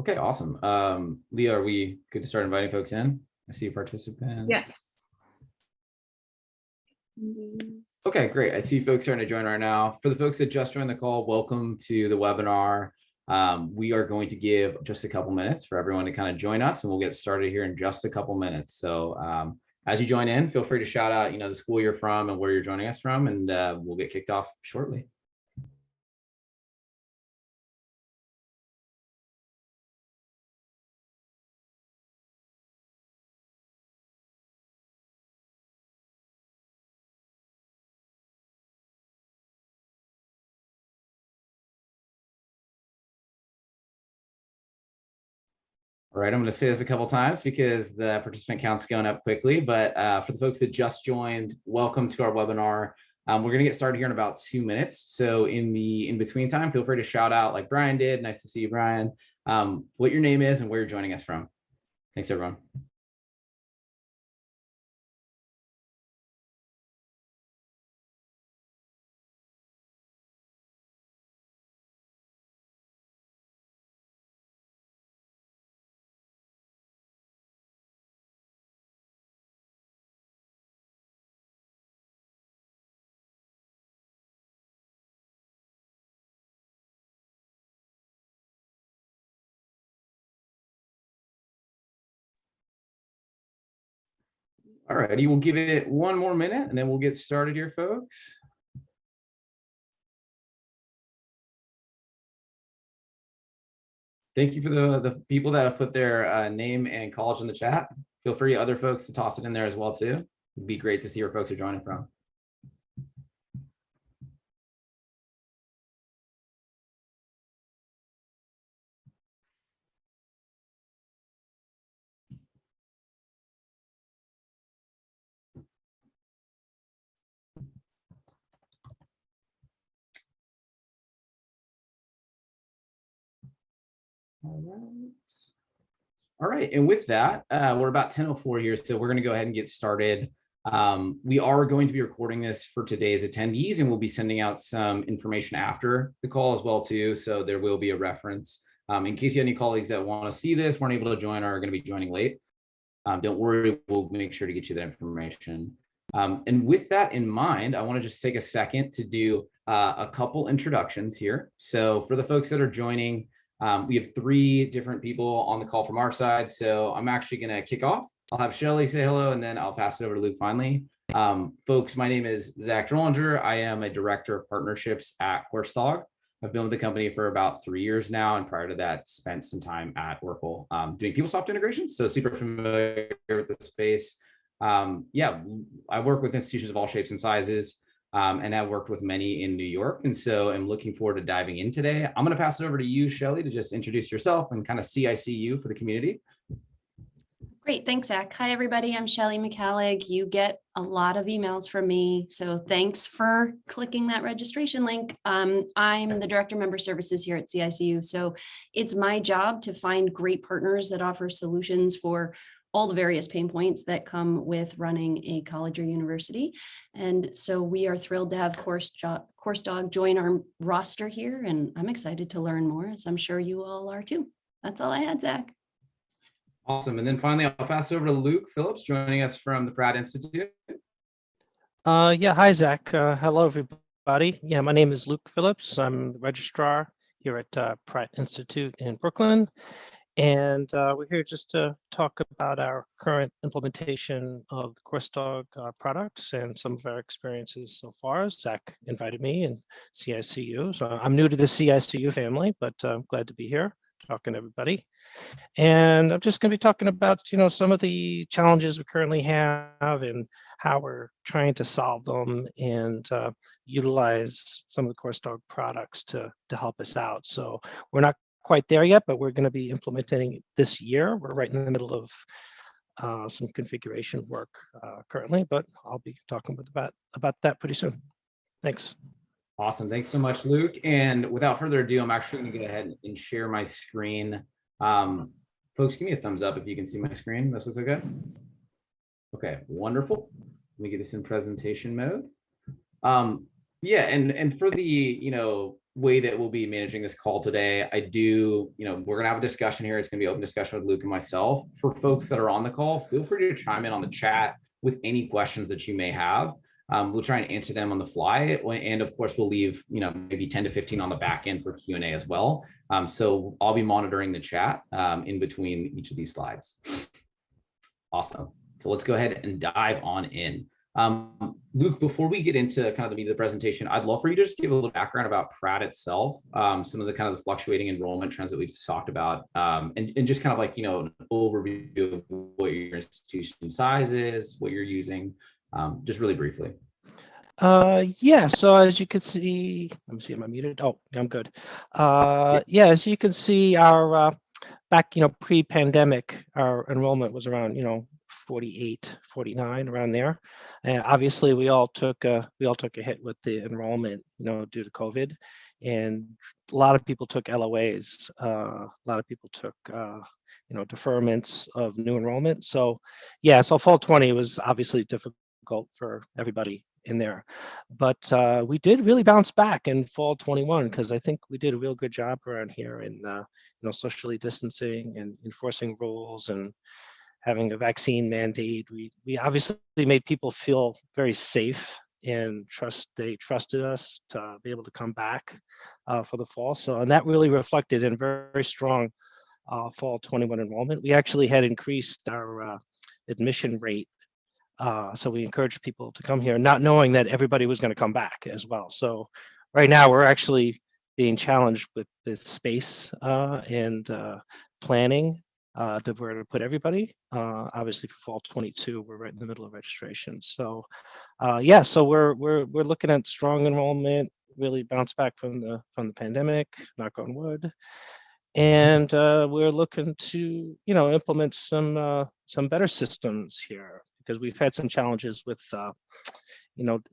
Okay, awesome. Leah, are we good to start inviting folks in? I see participants. Yes. Okay, great. I see folks starting to join right now. For the folks that just joined the call, welcome to the webinar. We are going to give just a couple minutes for everyone to kind of join us, and we'll get started here in just a couple minutes. So as you join in, feel free to shout out, the school you're from and where you're joining us from, and we'll get kicked off shortly. All right, I'm going to say this a couple times because the participant count's going up quickly, but for the folks that just joined, welcome to our webinar. We're going to get started here in about 2 minutes. So in between time, feel free to shout out like Brian did. Nice to see you, Brian. What your name is and where you're joining us from. Thanks, everyone. All righty, we'll give it 1 more minute and then we'll get started here, folks. Thank you for the people that have put their name and college in the chat. Feel free, other folks, to toss it in there as well, too. It'd be great to see where folks are joining from. All right, and with that, we're about 10:04 here, so we're going to go ahead and get started. We are going to be recording this for today's attendees, and we'll be sending out some information after the call as well, too, so there will be a reference. In case you have any colleagues that want to see this, weren't able to join, or are going to be joining late, don't worry, we'll make sure to get you that information. And with that in mind, I want to just take a second to do a couple introductions here. So for the folks that are joining, we have 3 different people on the call from our side. So I'm actually going to kick off. I'll have Shelly say hello, and then I'll pass it over to Luke finally. Folks, my name is Zach Drollinger. I am a director of partnerships at Coursedog. I've been with the company for about 3 years now, and prior to that, spent some time at Oracle doing PeopleSoft integrations. So super familiar with the space. Yeah, I work with institutions of all shapes and sizes. And I've worked with many in New York. And so I'm looking forward to diving in today. I'm going to pass it over to you, Shelly, to just introduce yourself and kind of CICU for the community. Great. Thanks, Zach. Hi, everybody. I'm Shelly McCallig. You get a lot of emails from me, so thanks for clicking that registration link. I'm the Director of Member Services here at CICU. So it's my job to find great partners that offer solutions for all the various pain points that come with running a college or university. And so we are thrilled to have Coursedog join our roster here, and I'm excited to learn more, as I'm sure you all are too. That's all I had, Zach. Awesome. And then finally, I'll pass it over to Luke Phillips, joining us from the Pratt Institute. Yeah, hi, Zach. Hello, everybody. Yeah, my name is Luke Phillips. I'm the registrar here at Pratt Institute in Brooklyn. And we're here just to talk about our current implementation of the Coursedog products and some of our experiences so far. Zach invited me and CICU. So I'm new to the CICU family, but I'm glad to be here talking to everybody. And I'm just going to be talking about, some of the challenges we currently have and how we're trying to solve them and utilize some of the Coursedog products to help us out. So we're not quite there yet, but we're going to be implementing this year. We're right in the middle of some configuration work currently, but I'll be talking about that pretty soon. Thanks. Awesome. Thanks so much, Luke. And without further ado, I'm actually going to go ahead and share my screen. Folks, give me a thumbs up if you can see my screen. This looks okay. Okay, wonderful. Let me get this in presentation mode. Yeah, and for the way that we'll be managing this call today, we're gonna have a discussion here. It's gonna be open discussion with Luke and myself. For folks that are on the call, feel free to chime in on the chat with any questions that you may have. We'll try and answer them on the fly. And of course, we'll leave, maybe 10 to 15 on the back end for Q&A as well. So I'll be monitoring the chat in between each of these slides. Awesome. So let's go ahead and dive on in. Luke, before we get into kind of the meat of the presentation, I'd love for you to just give a little background about Pratt itself, some of the kind of the fluctuating enrollment trends that we've talked about, and just kind of like, an overview of what your institution size is, what you're using, just really briefly. Yeah, so as you can see, let me see, am I muted? Oh, I'm good. Yeah, as you can see, our back, pre-pandemic, our enrollment was around, 48, 49, around there. And obviously we all took a hit with the enrollment, due to COVID, and a lot of people took LOAs. A lot of people took, deferments of new enrollment. So yeah, so fall 20 was obviously difficult for everybody in there, but we did really bounce back in fall 21, because I think we did a real good job around here in socially distancing and enforcing rules and having a vaccine mandate. We obviously made people feel very safe and they trusted us to be able to come back for the fall. So, and that really reflected in very, very strong fall 21 enrollment. We actually had increased our admission rate. So we encouraged people to come here, not knowing that everybody was going to come back as well. So right now we're actually being challenged with this space and planning to where to put everybody. Obviously for fall 22, we're right in the middle of registration. So yeah, so we're looking at strong enrollment, really bounce back from the pandemic, knock on wood. And we're looking to, implement some better systems here, because we've had some challenges with,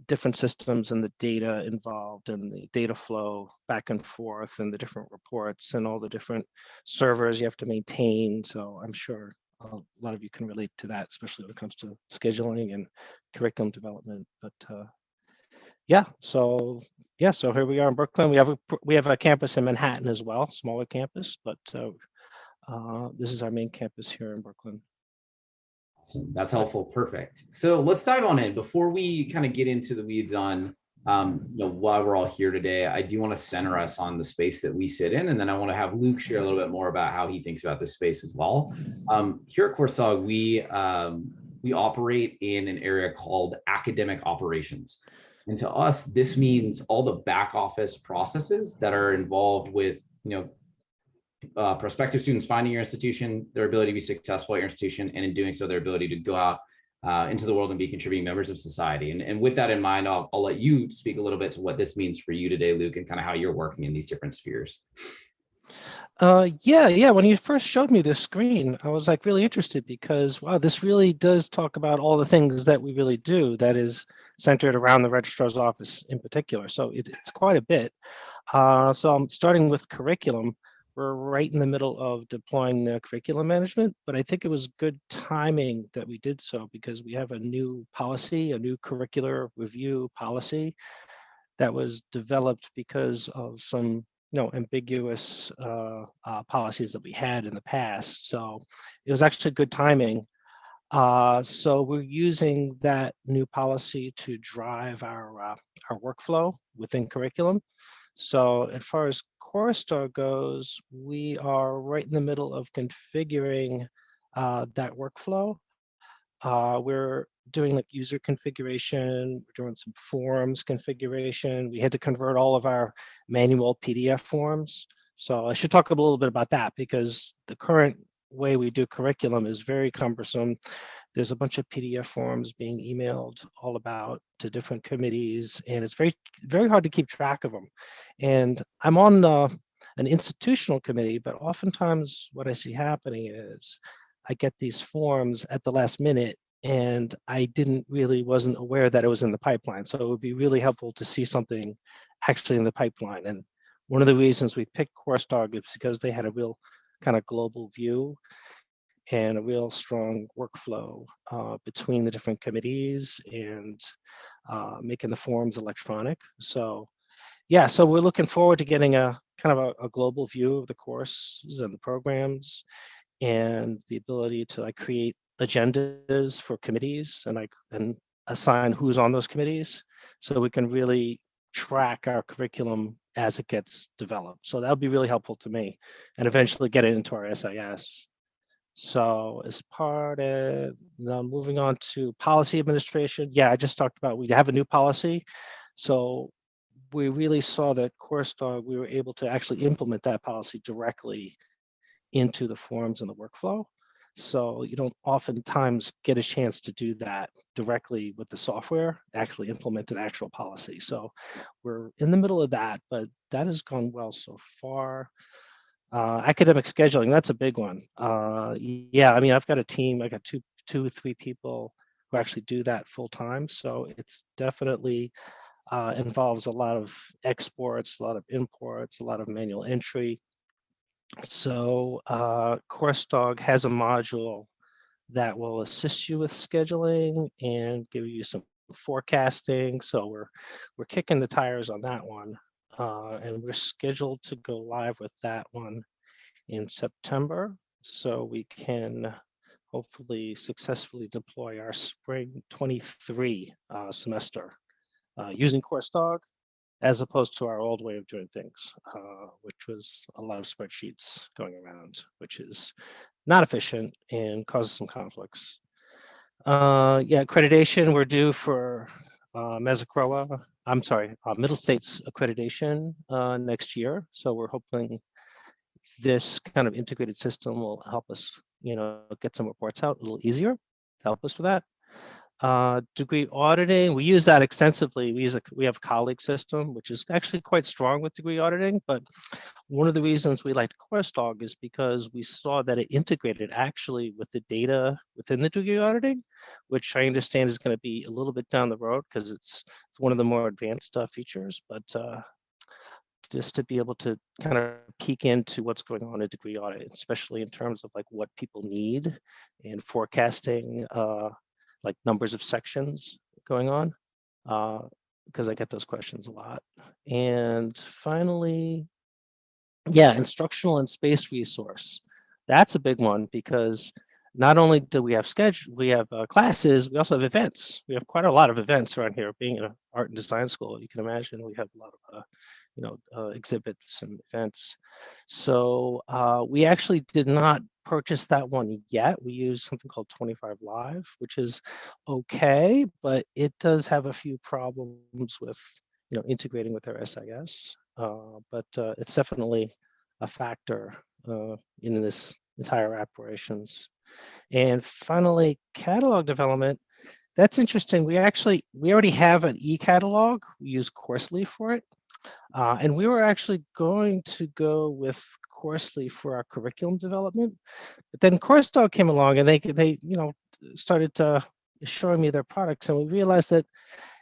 different systems and the data involved and the data flow back and forth and the different reports and all the different servers you have to maintain. So I'm sure a lot of you can relate to that, especially when it comes to scheduling and curriculum development. But yeah, so here we are in Brooklyn. We have a campus in Manhattan as well, smaller campus, but this is our main campus here in Brooklyn. Awesome. That's helpful. Perfect. So let's dive on in. Before we kind of get into the weeds on why we're all here today, I do want to center us on the space that we sit in, and then I want to have Luke share a little bit more about how he thinks about this space as well. Here at Coursedog, we operate in an area called academic operations. And to us, this means all the back office processes that are involved with, prospective students finding your institution, their ability to be successful at your institution, and in doing so, their ability to go out into the world and be contributing members of society. And with that in mind, I'll let you speak a little bit to what this means for you today, Luke, and kind of how you're working in these different spheres. Yeah. When you first showed me this screen, I was like really interested, because wow, this really does talk about all the things that we really do that is centered around the registrar's office in particular. So it's quite a bit. So I'm starting with curriculum. We're right in the middle of deploying the curriculum management, but I think it was good timing that we did so, because we have a new policy, a new curricular review policy that was developed because of some ambiguous policies that we had in the past. So it was actually good timing. So we're using that new policy to drive our workflow within curriculum. So as far as Coursedog goes, we are right in the middle of configuring that workflow. We're doing like user configuration, we're doing some forms configuration. We had to convert all of our manual PDF forms. So I should talk a little bit about that, because the current way we do curriculum is very cumbersome. There's a bunch of PDF forms being emailed all about to different committees, and it's very, very hard to keep track of them. And I'm on an institutional committee, but oftentimes what I see happening is I get these forms at the last minute, and I wasn't aware that it was in the pipeline. So it would be really helpful to see something actually in the pipeline. And one of the reasons we picked Coursedog is because they had a real kind of global view and a real strong workflow between the different committees and making the forms electronic. So yeah, so we're looking forward to getting a kind of a global view of the courses and the programs, and the ability to like create agendas for committees and assign who's on those committees, so we can really track our curriculum as it gets developed. So that'll be really helpful to me, and eventually get it into our SIS. So as part of, now moving on to policy administration, yeah, I just talked about, we have a new policy. So we really saw that Coursedog, we were able to actually implement that policy directly into the forms and the workflow. So you don't oftentimes get a chance to do that directly with the software, actually implement an actual policy. So we're in the middle of that, but that has gone well so far. Academic scheduling, that's a big one. Yeah, I mean, I've got a team, I got two, 3 people who actually do that full time. So it's definitely involves a lot of exports, a lot of imports, a lot of manual entry. So Coursedog has a module that will assist you with scheduling and give you some forecasting. So we're kicking the tires on that one. And we're scheduled to go live with that one in September, so we can hopefully successfully deploy our spring 23 semester using Coursedog, as opposed to our old way of doing things, which was a lot of spreadsheets going around, which is not efficient and causes some conflicts. Yeah, accreditation, we're due for Middle States accreditation next year. So we're hoping this kind of integrated system will help us, get some reports out a little easier, help us with that. Degree auditing, we use that extensively. We have a colleague system, which is actually quite strong with degree auditing, but one of the reasons we liked Coursedog is because we saw that it integrated actually with the data within the degree auditing, which I understand is going to be a little bit down the road because it's one of the more advanced features, but just to be able to kind of peek into what's going on in degree audit, especially in terms of like what people need and forecasting, like numbers of sections going on, because I get those questions a lot. And finally, yeah, instructional and space resource. That's a big one because not only do we have classes, we also have events. We have quite a lot of events around here. Being an art and design school, you can imagine we have a lot of exhibits and events. So we actually did not purchase that one yet. We use something called 25 Live, which is okay, but it does have a few problems with integrating with our SIS. But it's definitely a factor in this entire operations. And finally, catalog development. That's interesting. We already have an e-catalog. We use Coursely for it. And we were actually going to go with Coursely for our curriculum development, but then Coursedog came along and they started showing me their products, and we realized that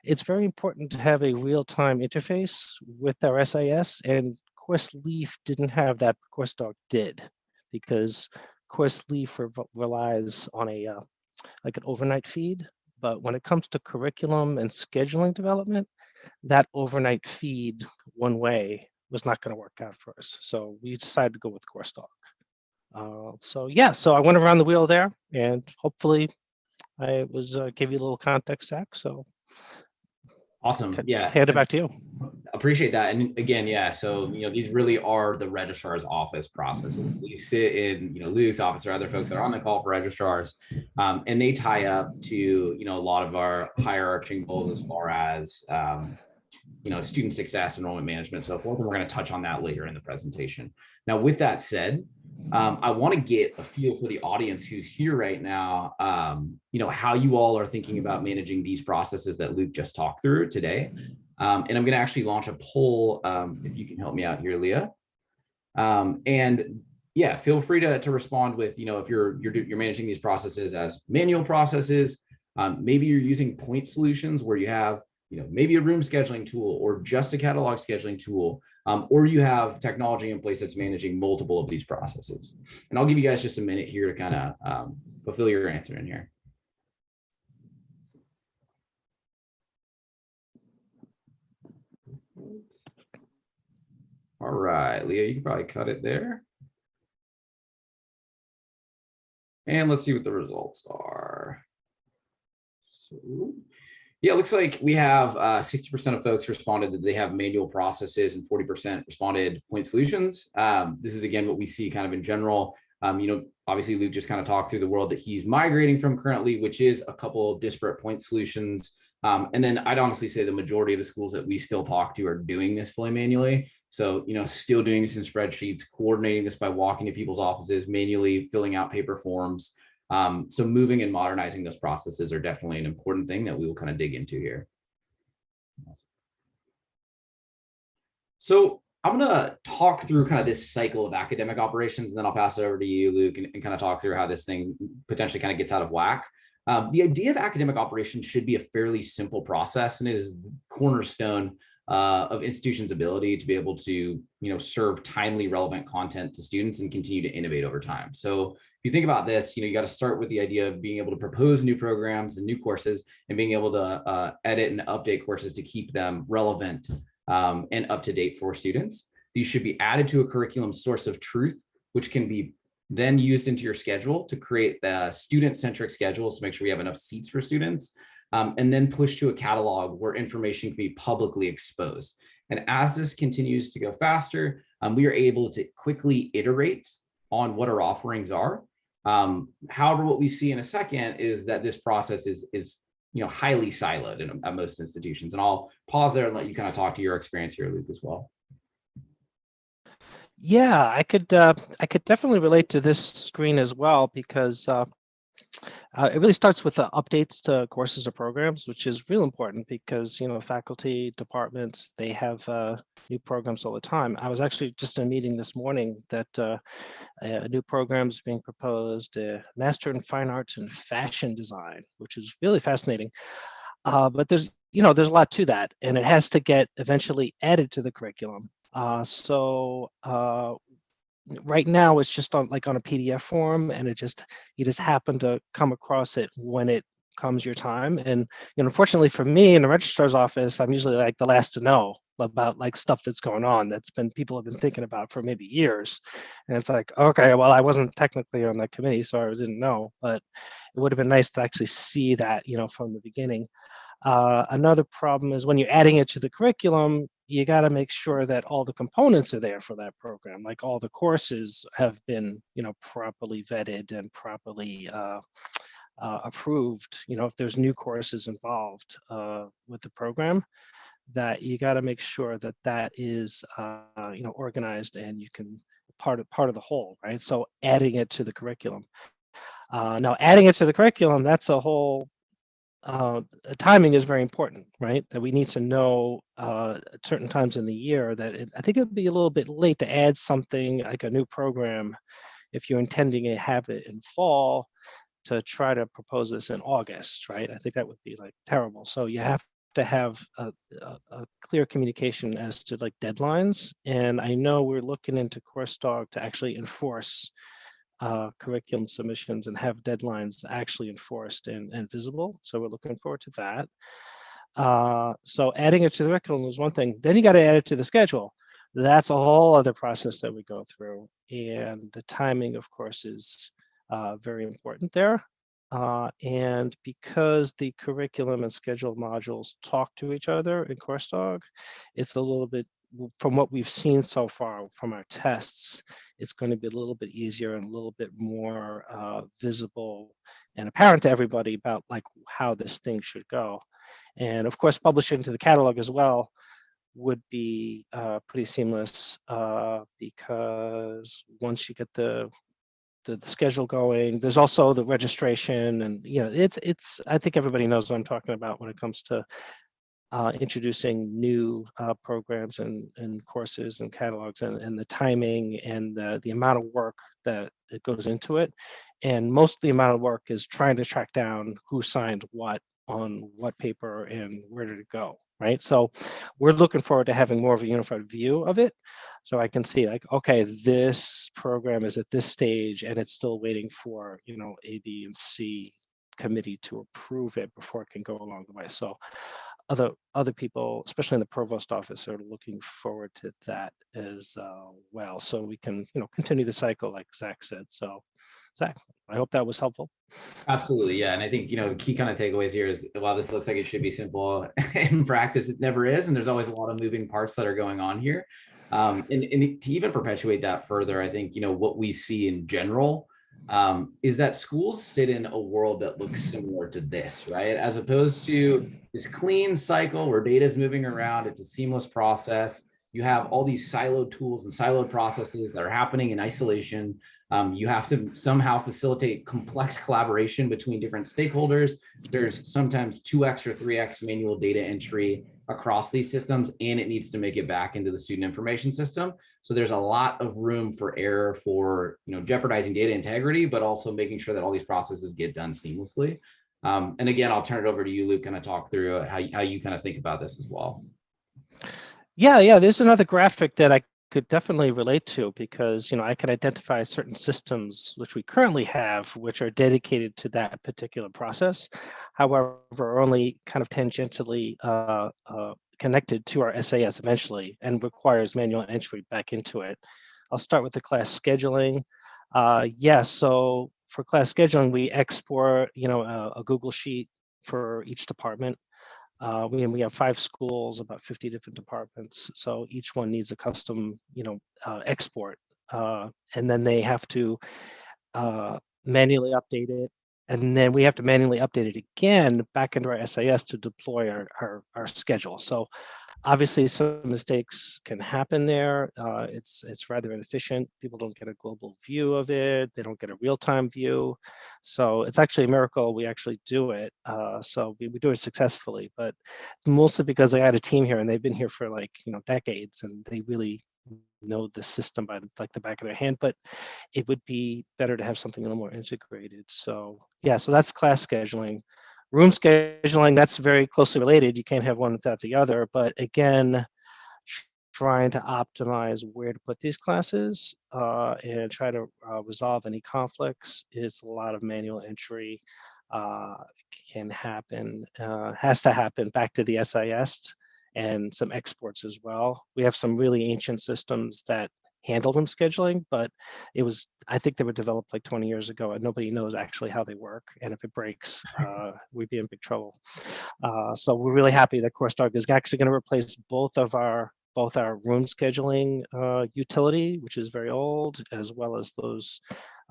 it's very important to have a real-time interface with our SIS, and Courseleaf didn't have that, but Coursedog did, because Courseleaf relies on like an overnight feed, but when it comes to curriculum and scheduling development, that overnight feed one way was not going to work out for us. So we decided to go with Coursedog. So yeah, so I went around the wheel there, and hopefully I gave you a little context, Zach. So awesome. Yeah. Hand it back to you. Appreciate that. And again, yeah, so these really are the registrar's office processes. You sit in Luke's office or other folks that are on the call for registrars, and they tie up to a lot of our higher arching goals as far as student success, enrollment management, so forth. And we're going to touch on that later in the presentation. Now, with that said, I want to get a feel for the audience who's here right now, how you all are thinking about managing these processes that Luke just talked through today. And I'm going to actually launch a poll, if you can help me out here, Leah. And yeah, feel free to respond with, if you're managing these processes as manual processes, maybe you're using point solutions where you have, maybe a room scheduling tool or just a catalog scheduling tool, or you have technology in place that's managing multiple of these processes. And I'll give you guys just a minute here to kind of fulfill your answer in here. All right, Leah, you can probably cut it there. And let's see what the results are. So, yeah, it looks like we have 60% of folks responded that they have manual processes and 40% responded point solutions. This is, again, what we see kind of in general. Obviously, Luke just kind of talked through the world that he's migrating from currently, which is a couple disparate point solutions. And then I'd honestly say the majority of the schools that we still talk to are doing this fully manually. So, still doing this in spreadsheets, coordinating this by walking to people's offices, manually filling out paper forms. So moving and modernizing those processes are definitely an important thing that we will kind of dig into here. So I'm going to talk through kind of this cycle of academic operations, and then I'll pass it over to you, Luke, and kind of talk through how this thing potentially kind of gets out of whack. The idea of academic operations should be a fairly simple process, and it is cornerstone of institutions' ability to be able to, serve timely, relevant content to students and continue to innovate over time. So if you think about this, you got to start with the idea of being able to propose new programs and new courses and being able to edit and update courses to keep them relevant and up to date for students. These should be added to a curriculum source of truth, which can be then used into your schedule to create student-centric schedules to make sure we have enough seats for students, and then push to a catalog where information can be publicly exposed. And as this continues to go faster, we are able to quickly iterate on what our offerings are. However, what we see in a second is that this process is highly siloed at most institutions. And I'll pause there and let you kind of talk to your experience here, Luke, as well. Yeah, I could definitely relate to this screen as well, because it really starts with the updates to courses or programs, which is real important because, faculty, departments, they have new programs all the time. I was actually just in a meeting this morning that a new program is being proposed, Master in Fine Arts and Fashion Design, which is really fascinating. But there's a lot to that, and it has to get eventually added to the curriculum. Right now it's just on a PDF form, and you just happen to come across it when it comes your time. And unfortunately for me in the registrar's office, I'm usually the last to know about stuff that's going on people have been thinking about for maybe years. And it's okay, well, I wasn't technically on that committee, so I didn't know, but it would have been nice to actually see that from the beginning. Another problem is when you're adding it to the curriculum, you got to make sure that all the components are there for that program. Like all the courses have been, properly vetted and properly approved. If there's new courses involved with the program, that you got to make sure that is, organized and you can part of the whole, right? So adding it to the curriculum. Now, adding it to the curriculum, that's a whole. Timing is very important, right? That we need to know at certain times in the year I think it would be a little bit late to add something like a new program if you're intending to have it in fall, to try to propose this in August, right? I think that would be terrible. So you have to have a clear communication as to deadlines. And I know we're looking into Coursedog to actually enforce curriculum submissions and have deadlines actually enforced and visible. So we're looking forward to that. So adding it to the curriculum is one thing. Then you got to add it to the schedule. That's a whole other process that we go through. And the timing, of course, is very important there. And because the curriculum and schedule modules talk to each other in Coursedog, it's a little bit, from what we've seen so far from our tests, it's going to be a little bit easier and a little bit more visible and apparent to everybody about how this thing should go. And of course, publishing to the catalog as well would be pretty seamless because once you get the schedule going, there's also the registration, and it's I think everybody knows what I'm talking about when it comes to introducing new programs and courses and catalogs, and the timing and the amount of work that it goes into it. And most of the amount of work is trying to track down who signed what on what paper and where did it go, right? So we're looking forward to having more of a unified view of it. So I can see okay, this program is at this stage and it's still waiting for, A, B, and C committee to approve it before it can go along the way. So other people, especially in the provost office, are looking forward to that as well. So we can, continue the cycle like Zach said. So Zach, I hope that was helpful. Absolutely. Yeah. And I think, key kind of takeaways here is while this looks like it should be simple, in practice, it never is. And there's always a lot of moving parts that are going on here. And to even perpetuate that further, I think, what we see in general is that schools sit in a world that looks similar to this, right? As opposed to this clean cycle where data is moving around, it's a seamless process. You have all these siloed tools and siloed processes that are happening in isolation. You have to somehow facilitate complex collaboration between different stakeholders. There's sometimes 2x or 3x manual data entry across these systems, and it needs to make it back into the student information system. So there's a lot of room for error for jeopardizing data integrity, but also making sure that all these processes get done seamlessly. And again, I'll turn it over to you, Luke, kind of talk through how you kind of think about this as well. Yeah, there's another graphic that I could definitely relate to because I can identify certain systems which we currently have which are dedicated to that particular process, however only kind of tangentially connected to our SAS eventually and requires manual entry back into it. I'll start with the class scheduling. So for class scheduling we export a Google Sheet for each department. We have 5 schools, about 50 different departments. So each one needs a custom, export. And then they have to manually update it. And then we have to manually update it again back into our SAS to deploy our schedule. So obviously some mistakes can happen there. It's rather inefficient. People don't get a global view of it. They don't get a real-time view. So it's actually a miracle we actually do it. So we do it successfully, but mostly because I had a team here and they've been here for decades and they really know the system by the back of their hand, but it would be better to have something a little more integrated. So so that's class scheduling. Room scheduling, that's very closely related. You can't have one without the other, but again, trying to optimize where to put these classes and try to resolve any conflicts is a lot of manual entry. Can happen, has to happen back to the SIS and some exports as well. We have some really ancient systems that handle room scheduling, but I think they were developed like 20 years ago and nobody knows actually how they work. And if it breaks, we'd be in big trouble. So we're really happy that Coursedog is actually going to replace both our room scheduling utility, which is very old, as well as those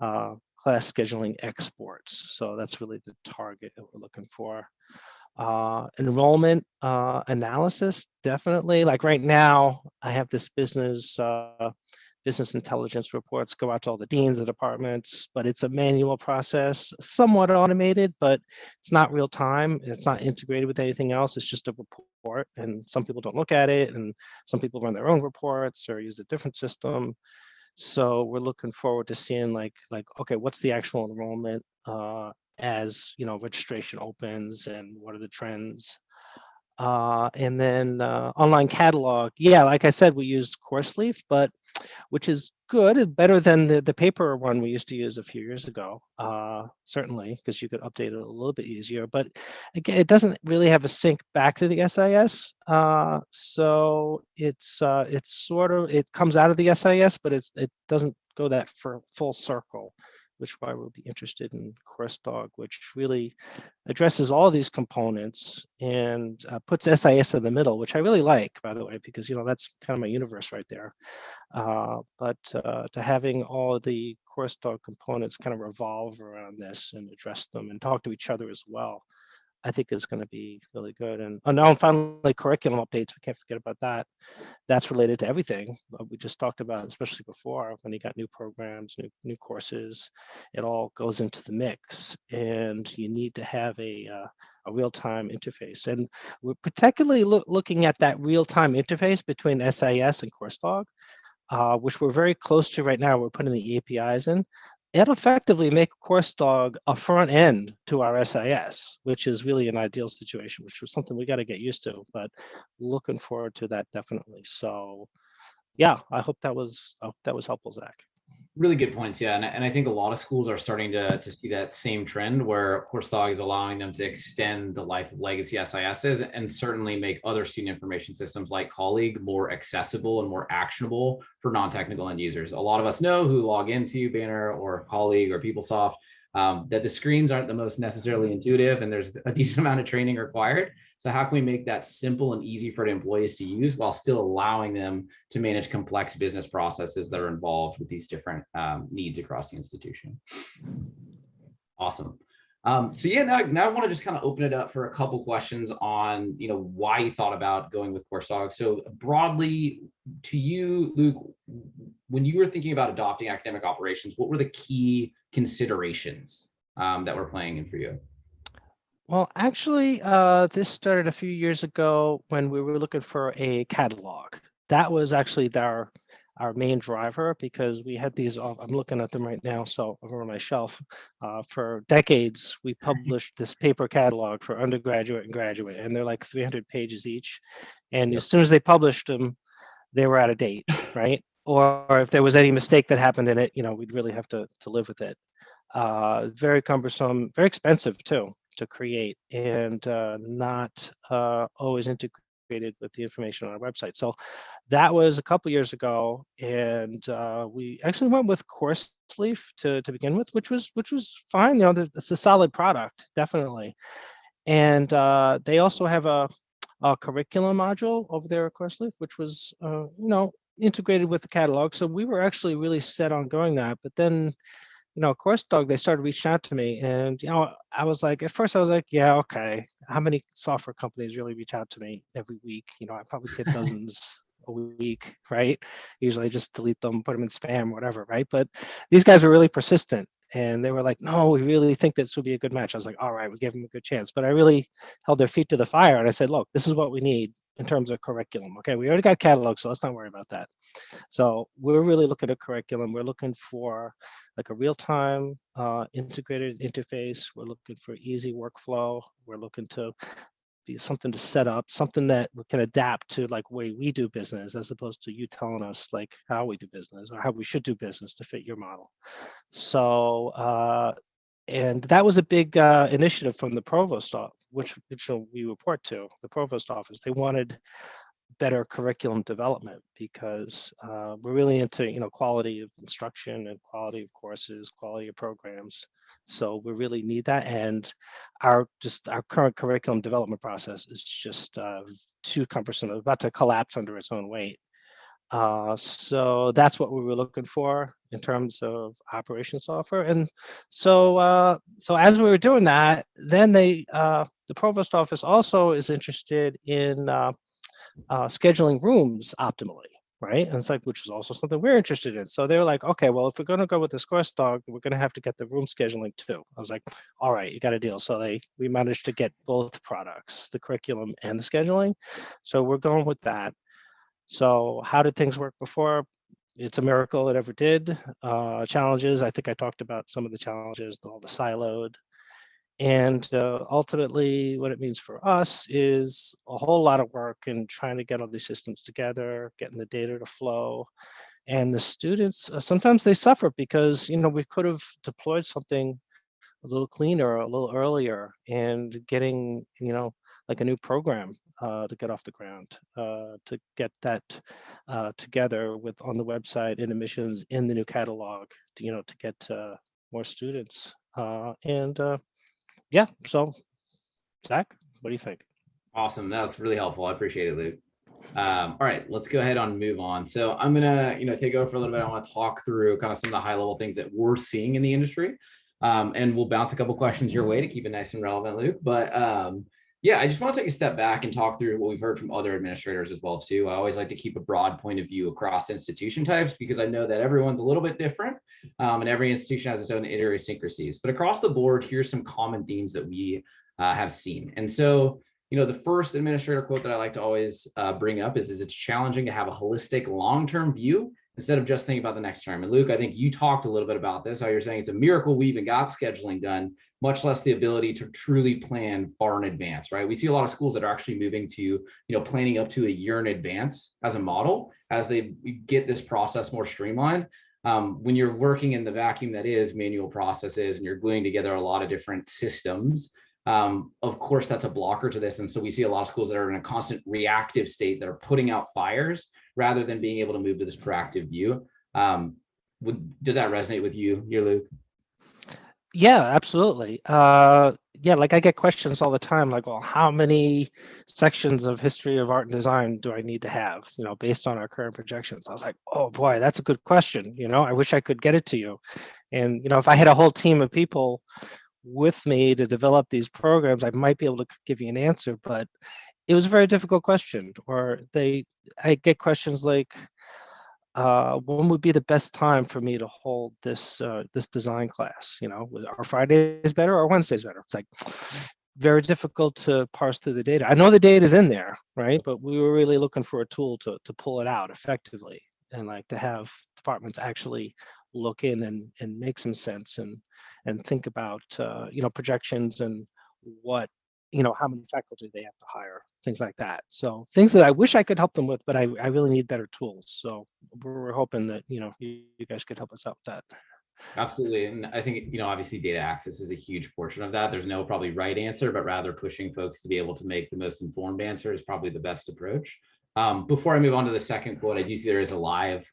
class scheduling exports. So that's really the target that we're looking for. Enrollment analysis, definitely. Like right now, I have this business intelligence reports go out to all the deans of departments, but it's a manual process, somewhat automated, but it's not real time. It's not integrated with anything else. It's just a report, and some people don't look at it, and some people run their own reports or use a different system. So we're looking forward to seeing like okay, what's the actual enrollment as registration opens and what are the trends. And then online catalog. Yeah, like I said, we use CourseLeaf, but which is good and better than the paper one we used to use a few years ago, certainly, because you could update it a little bit easier. But again, it doesn't really have a sync back to the SIS. So it's sort of, it comes out of the SIS, but it doesn't go that for full circle, which is why we'll be interested in Coursedog, which really addresses all these components and puts SIS in the middle, which I really like, by the way, because that's kind of my universe right there. But to having all of the Coursedog components kind of revolve around this and address them and talk to each other as well, I think is going to be really good. And now finally, curriculum updates. We can't forget about that. That's related to everything we just talked about, especially before when you got new programs, new courses. It all goes into the mix, and you need to have a real-time interface. And we're particularly looking at that real-time interface between SIS and Coursedog, which we're very close to right now. We're putting the APIs in. It'll effectively make Coursedog a front end to our SIS, which is really an ideal situation, which was something we got to get used to, but looking forward to that definitely. So yeah, I hope that was helpful, Zach. Really good points, yeah, and I think a lot of schools are starting to see that same trend where Coursedog is allowing them to extend the life of legacy SISs and certainly make other student information systems like Colleague more accessible and more actionable for non-technical end users. A lot of us know who log into Banner or Colleague or PeopleSoft that the screens aren't the most necessarily intuitive and there's a decent amount of training required. So how can we make that simple and easy for the employees to use while still allowing them to manage complex business processes that are involved with these different needs across the institution? Awesome. So yeah, now I want to just kind of open it up for a couple questions on, why you thought about going with Coursedog. So broadly to you, Luke, when you were thinking about adopting academic operations, what were the key considerations that were playing in for you? Well, actually, this started a few years ago when we were looking for a catalog. That was actually our main driver because we had these, I'm looking at them right now, so over on my shelf. For decades, we published this paper catalog for undergraduate and graduate, and they're like 300 pages each. And as soon as they published them, they were out of date, right? Or if there was any mistake that happened in it, we'd really have to live with it. Very cumbersome, very expensive too to create, and not always integrated with the information on our website. So that was a couple years ago, and we actually went with CourseLeaf to begin with, which was fine. It's a solid product, definitely. And they also have a curriculum module over there at CourseLeaf, which was integrated with the catalog. So we were actually really set on going that, but then Coursedog, they started reaching out to me, and I was like, at first I was like, yeah, okay. How many software companies really reach out to me every week? I probably get dozens a week, right? Usually I just delete them, put them in spam, whatever, right? But these guys were really persistent, and they were like, no, we really think this would be a good match. I was like, all right, we gave them a good chance. But I really held their feet to the fire, and I said, look, this is what we need in terms of curriculum. Okay, we already got catalogs, so let's not worry about that. So we're really looking at curriculum. We're looking for like a real-time integrated interface. We're looking for easy workflow. We're looking to be something to set up, something that we can adapt to like way we do business, as opposed to you telling us like how we do business or how we should do business to fit your model. So and that was a big initiative from the provost office, which we report to the provost office. They wanted better curriculum development because we're really into quality of instruction and quality of courses, quality of programs. So we really need that, and our current curriculum development process is just too cumbersome, about to collapse under its own weight. So that's what we were looking for in terms of operation software. And so so as we were doing that, then the provost office also is interested in scheduling rooms optimally, right? And it's like, which is also something we're interested in. So they're like, okay, well, if we're going to go with this Coursedog, we're going to have to get the room scheduling too. I was like, all right, you got a deal. So we managed to get both products, the curriculum and the scheduling. So we're going with that. So how did things work before? It's a miracle it ever did. Challenges, I think I talked about some of the challenges, all the siloed. And ultimately, what it means for us is a whole lot of work in trying to get all these systems together, getting the data to flow. And the students, sometimes they suffer because, we could have deployed something a little cleaner, a little earlier, and getting, like a new program to get off the ground, to get that together with on the website in admissions in the new catalog, to get more students. Yeah, so Zach, what do you think? Awesome. That was really helpful. I appreciate it, Luke. All right, let's go ahead and move on. So I'm gonna, take over for a little bit. I want to talk through kind of some of the high level things that we're seeing in the industry. And we'll bounce a couple questions your way to keep it nice and relevant, Luke. But yeah, I just want to take a step back and talk through what we've heard from other administrators as well, too. I always like to keep a broad point of view across institution types because I know that everyone's a little bit different and every institution has its own idiosyncrasies. But across the board, here's some common themes that we have seen. And so, the first administrator quote that I like to always bring up is it's challenging to have a holistic long-term view instead of just thinking about the next term. And Luke, I think you talked a little bit about this, how you're saying it's a miracle we even got scheduling done, much less the ability to truly plan far in advance, right? We see a lot of schools that are actually moving to, planning up to a year in advance as a model, as they get this process more streamlined. When you're working in the vacuum that is manual processes and you're gluing together a lot of different systems, of course, that's a blocker to this. And so we see a lot of schools that are in a constant reactive state that are putting out fires rather than being able to move to this proactive view. Does that resonate with you, Luke? Yeah, absolutely. Yeah, like I get questions all the time, like, well, how many sections of history of art and design do I need to have, based on our current projections? I was like, oh boy, that's a good question. I wish I could get it to you. And, if I had a whole team of people with me to develop these programs, I might be able to give you an answer, but it was a very difficult question. Or I get questions like, when would be the best time for me to hold this design class? Are Fridays better or Wednesdays better? It's like very difficult to parse through the data. I know the data is in there, right? But we were really looking for a tool to pull it out effectively, and like to have departments actually look in and make some sense and think about projections and what how many faculty they have to hire, things like that. So things that I wish I could help them with, but I really need better tools. So we're hoping that you guys could help us out with that. Absolutely. And I think, obviously data access is a huge portion of that. There's no probably right answer, but rather pushing folks to be able to make the most informed answer is probably the best approach. Before I move on to the second quote, I do see there is a live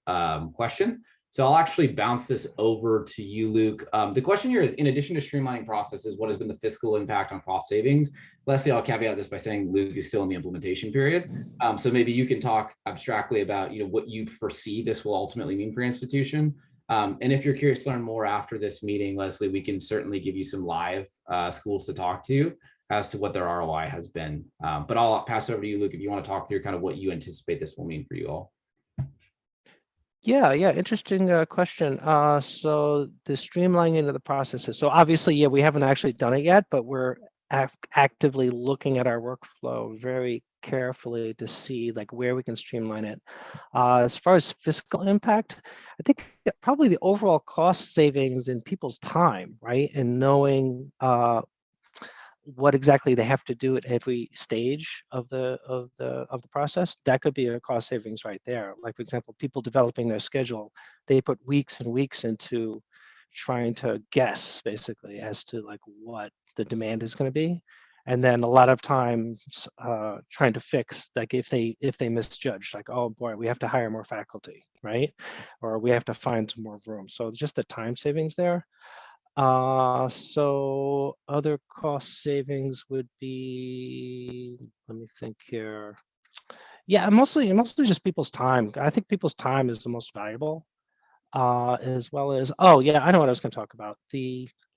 question. So I'll actually bounce this over to you, Luke. The question here is, in addition to streamlining processes, what has been the fiscal impact on cost savings? Leslie, I'll caveat this by saying Luke is still in the implementation period. So maybe you can talk abstractly about what you foresee this will ultimately mean for your institution. And if you're curious to learn more after this meeting, Leslie, we can certainly give you some live schools to talk to as to what their ROI has been. But I'll pass it over to you, Luke, if you want to talk through kind of what you anticipate this will mean for you all. Yeah, interesting question. So the streamlining of the processes. So obviously, yeah, we haven't actually done it yet, but we're actively looking at our workflow very carefully to see like where we can streamline it. As far as fiscal impact, I think that probably the overall cost savings in people's time, right, and knowing what exactly they have to do at every stage of the process, that could be a cost savings right there. Like, for example, people developing their schedule, they put weeks and weeks into trying to guess basically as to like what the demand is going to be, and then a lot of times trying to fix, like if they misjudge, like, oh boy, we have to hire more faculty, right, or we have to find some more room. So just the time savings there. So other cost savings would be, let me think here. Yeah, mostly just people's time. I think people's time is the most valuable, as well as, oh yeah, I know what I was going to talk about.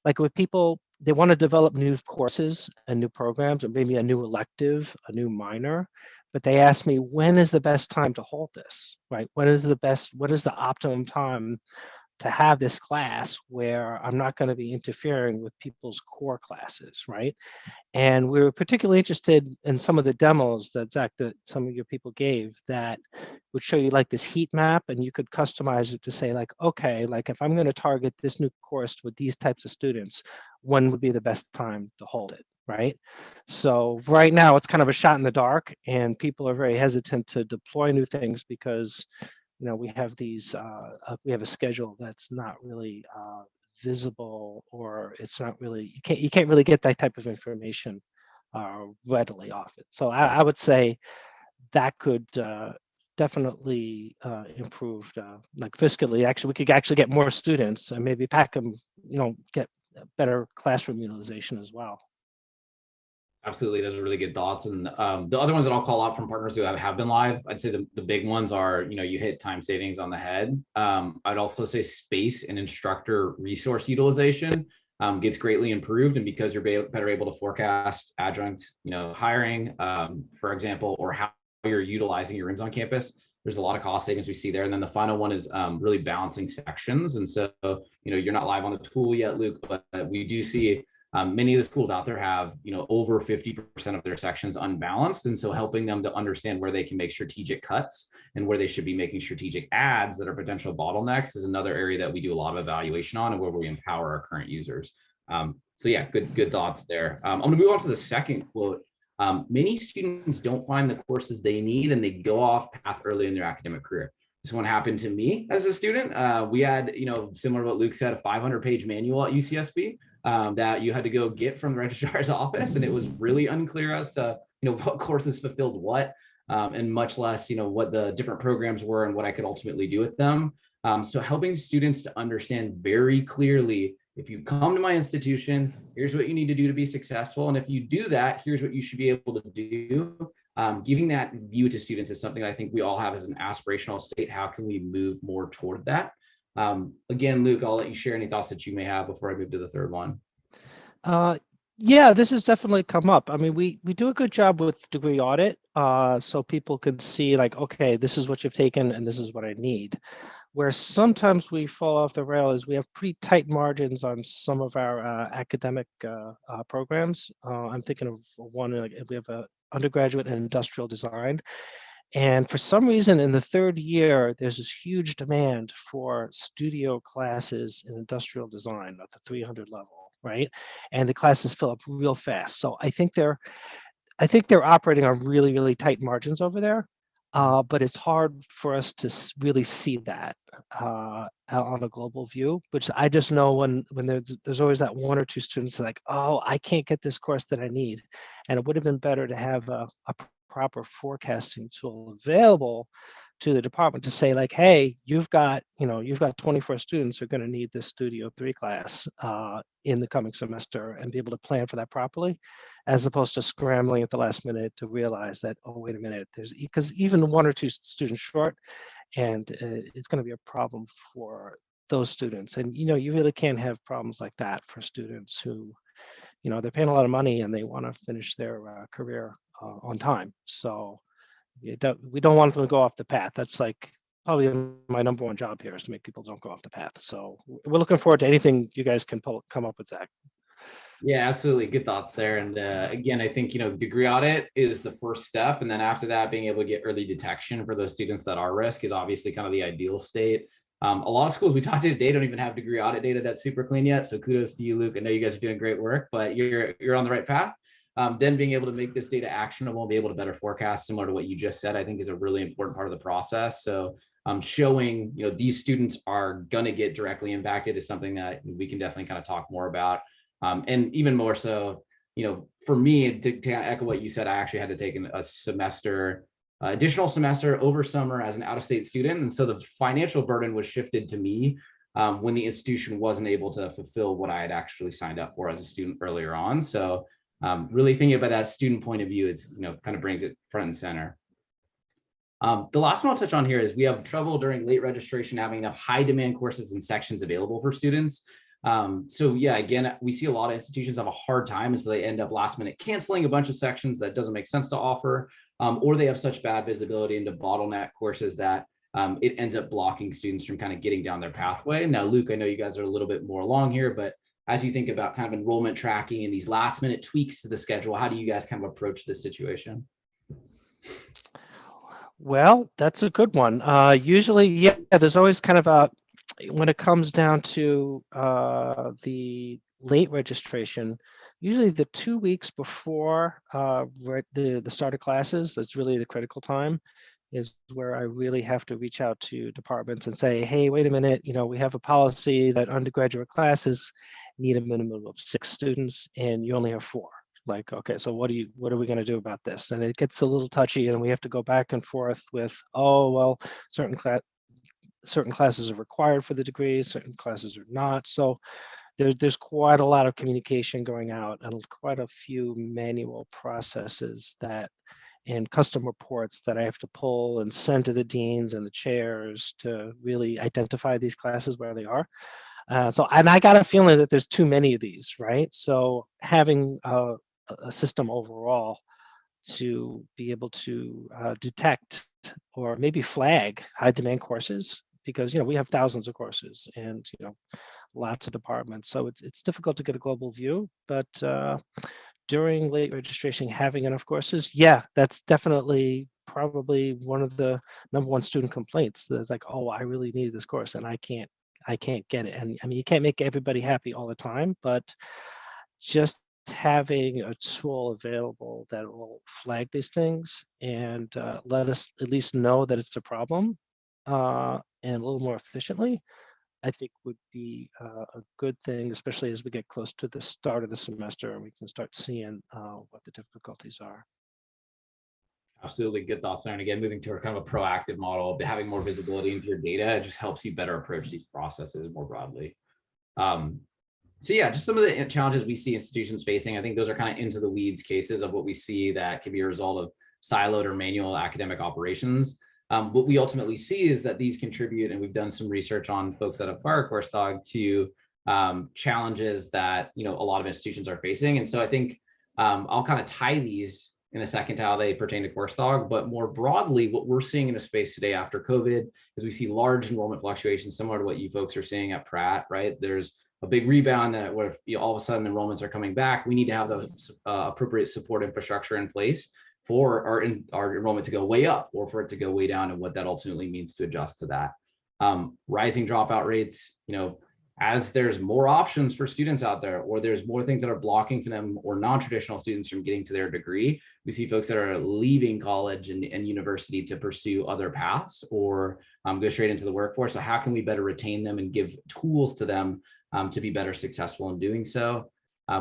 Like with people, they want to develop new courses and new programs, or maybe a new elective, a new minor, but they ask me, when is the best time to hold this, right? What is the optimum time to have this class where I'm not going to be interfering with people's core classes, right? And we were particularly interested in some of the demos that Zach, that some of your people gave, that would show you like this heat map, and you could customize it to say like, okay, like if I'm going to target this new course with these types of students, when would be the best time to hold it, right? So right now it's kind of a shot in the dark, and people are very hesitant to deploy new things because we have we have a schedule that's not really visible, or it's not really, you can't really get that type of information readily off it. So I would say that could definitely improve, like fiscally. Actually, we could actually get more students and maybe pack them, get better classroom utilization as well. Absolutely. Those are really good thoughts. And the other ones that I'll call out from partners who have been live, I'd say the big ones are, you hit time savings on the head. I'd also say space and instructor resource utilization gets greatly improved. And because you're better able to forecast adjunct, hiring, for example, or how you're utilizing your rooms on campus, there's a lot of cost savings we see there. And then the final one is really balancing sections. And so, you're not live on the tool yet, Luke, but we do see many of the schools out there have, over 50% of their sections unbalanced. And so helping them to understand where they can make strategic cuts and where they should be making strategic adds that are potential bottlenecks is another area that we do a lot of evaluation on, and where we empower our current users. So yeah, good thoughts there. I'm going to move on to the second quote. Many students don't find the courses they need, and they go off path early in their academic career. This one happened to me as a student. We had, similar to what Luke said, a 500-page manual at UCSB that you had to go get from the registrar's office, and it was really unclear as to what courses fulfilled what, and much less what the different programs were and what I could ultimately do with them. So helping students to understand very clearly, if you come to my institution, here's what you need to do to be successful, and if you do that, here's what you should be able to do. Giving that view to students is something I think we all have as an aspirational state. How can we move more toward that? Again, Luke, I'll let you share any thoughts that you may have before I move to the third one. Yeah, this has definitely come up. I mean, we do a good job with degree audit, so people can see like, okay, this is what you've taken and this is what I need. Where sometimes we fall off the rail is we have pretty tight margins on some of our academic programs. I'm thinking of one, like we have a undergraduate in industrial design. And for some reason in the third year, there's this huge demand for studio classes in industrial design at the 300 level, right? And the classes fill up real fast. So I think they're operating on really, really tight margins over there. But it's hard for us to really see that on a global view, which I just know when there's always that one or two students like, oh, I can't get this course that I need. And it would have been better to have a proper forecasting tool available to the department to say like, hey, you've got 24 students who are going to need this Studio 3 class in the coming semester, and be able to plan for that properly, as opposed to scrambling at the last minute to realize that, oh, wait a minute, because even one or two students short, and it's going to be a problem for those students. And you really can't have problems like that for students who, they're paying a lot of money and they want to finish their career on time. So we don't want them to go off the path. That's like probably my number one job here, is to make people don't go off the path. So we're looking forward to anything you guys can come up with, Zach. Yeah, absolutely. Good thoughts there. And again, I think, degree audit is the first step. And then after that, being able to get early detection for those students that are risk is obviously kind of the ideal state. A lot of schools we talked to today don't even have degree audit data that's super clean yet. So kudos to you, Luke. I know you guys are doing great work, but you're on the right path. Then being able to make this data actionable and be able to better forecast, similar to what you just said, I think is a really important part of the process. So showing, these students are going to get directly impacted is something that we can definitely kind of talk more about. And even more so, for me, to echo what you said, I actually had to take a semester, additional semester over summer as an out-of-state student. And so the financial burden was shifted to me when the institution wasn't able to fulfill what I had actually signed up for as a student earlier on. So really thinking about that student point of view, it's, kind of brings it front and center. The last one I'll touch on here is we have trouble during late registration having enough high demand courses and sections available for students. So yeah, again, we see a lot of institutions have a hard time, and so they end up last minute canceling a bunch of sections that doesn't make sense to offer, or they have such bad visibility into bottleneck courses that it ends up blocking students from kind of getting down their pathway. Now, Luke, I know you guys are a little bit more along here, but as you think about kind of enrollment tracking and these last minute tweaks to the schedule, how do you guys kind of approach this situation? Well, that's a good one. Usually, yeah, there's always kind of when it comes down to the late registration, usually the 2 weeks before the start of classes, that's really the critical time, is where I really have to reach out to departments and say, hey, wait a minute, we have a policy that undergraduate classes need a minimum of 6 students and you only have 4. Like, okay, so what are we going to do about this? And it gets a little touchy, and we have to go back and forth with, oh, well, certain classes are required for the degree, certain classes are not. So there's quite a lot of communication going out, and quite a few manual processes and custom reports that I have to pull and send to the deans and the chairs to really identify these classes where they are. And I got a feeling that there's too many of these, right? So having a system overall to be able to detect or maybe flag high demand courses, because we have thousands of courses and lots of departments, so it's difficult to get a global view. But during late registration, having enough courses, yeah, that's definitely probably one of the number one student complaints. That's like, oh, I really need this course and I can't get it. And I mean, you can't make everybody happy all the time, but just having a tool available that will flag these things and let us at least know that it's a problem and a little more efficiently, I think would be a good thing, especially as we get close to the start of the semester and we can start seeing what the difficulties are. Absolutely, good thoughts there. And again, moving to a kind of a proactive model, having more visibility into your data, it just helps you better approach these processes more broadly. So yeah, just some of the challenges we see institutions facing. I think those are kind of into the weeds cases of what we see that can be a result of siloed or manual academic operations. What we ultimately see is that these contribute, and we've done some research on folks that acquire Coursedog, to challenges that a lot of institutions are facing. And so I think I'll kind of tie these in a second to how they pertain to Coursedog, but more broadly, what we're seeing in the space today after COVID is we see large enrollment fluctuations similar to what you folks are seeing at Pratt, right? There's a big rebound that where all of a sudden enrollments are coming back. We need to have the appropriate support infrastructure in place for our enrollment to go way up or for it to go way down, and what that ultimately means to adjust to that. Rising dropout rates, as there's more options for students out there, or there's more things that are blocking for them or non-traditional students from getting to their degree, we see folks that are leaving college and university to pursue other paths or go straight into the workforce. So how can we better retain them and give tools to them to be better successful in doing so?